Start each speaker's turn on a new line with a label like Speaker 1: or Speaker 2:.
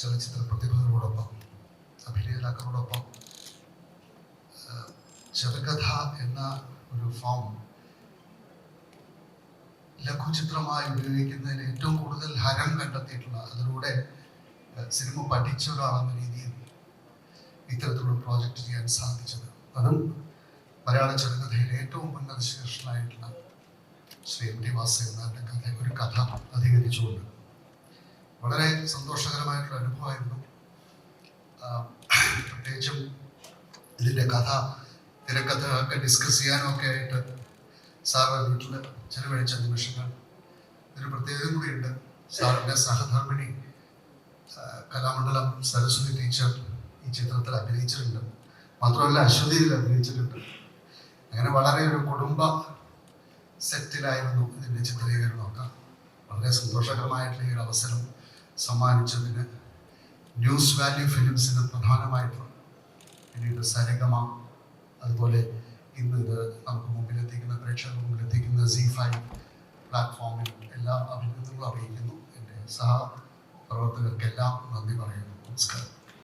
Speaker 1: ചലച്ചിത്ര പ്രതിഭകളോടൊപ്പം അഭിനേതാക്കളോടൊപ്പം ചെറുകഥ എന്ന ഒരു ഫോം ലഘുചിത്രമായി ഉപയോഗിക്കുന്നതിന് ഏറ്റവും കൂടുതൽ ഹരം കണ്ടെത്തിയിട്ടുള്ള, അതിലൂടെ സിനിമ പഠിച്ച ഒരാളെന്ന രീതിയിൽ ഇത്തരത്തിലുള്ള പ്രോജക്റ്റ് ചെയ്യാൻ സാധിച്ചത്, അതും മലയാള ചെറുകഥയിലെ ഏറ്റവും ഉന്നത ശീർഷനായിട്ടുള്ള ശ്രീ എം ടി വാസുദേവന്റെ ഒരു കഥ അധികരിച്ചുകൊണ്ട് വളരെ സന്തോഷകരമായിട്ടുള്ള അനുഭവമായിരുന്നു. പ്രത്യേകിച്ചും ഇതിൻ്റെ കഥ തിരക്കഥ ഒക്കെ ഡിസ്കസ് ചെയ്യാനും ഒക്കെ ആയിട്ട് സാറ് വീട്ടിൽ ചെലവഴിച്ച നിമിഷങ്ങൾ ഇതിന് പ്രത്യേകത കൂടിയുണ്ട്. സാറിൻ്റെ സഹധർമ്മിണി കലാമണ്ഡലം സരസ്വതി ടീച്ചർ ഈ ചിത്രത്തിൽ അഭിനയിച്ചിട്ടുണ്ട്. മാത്രമല്ല അശ്വതിയിൽ അഭിനയിച്ചിട്ടുണ്ട്. അങ്ങനെ വളരെ ഒരു കുടുംബ സെറ്റിലായിരുന്നു ഇതിൻ്റെ ചിത്രീകരണമൊക്കെ. വളരെ സന്തോഷകരമായിട്ടുള്ള ഈ ഒരു അവസരം സമ്മാനിച്ചതിന് ന്യൂസ് വാല്യൂ ഫിലിംസിന് പ്രധാനമായിട്ടും, പിന്നീട് സരിഗമ, അതുപോലെ ഇന്ന് ഇത് നമുക്ക് മുമ്പിലെത്തിക്കുന്ന പ്രേക്ഷകർക്ക് മുമ്പിലെത്തിക്കുന്ന ZEE5 പ്ലാറ്റ്ഫോമിൽ എല്ലാ അഭിനന്ദനങ്ങളും അറിയിക്കുന്നു. എൻ്റെ സഹപ്രവർത്തകർക്കെല്ലാം നന്ദി പറയുന്നു. നമസ്കാരം.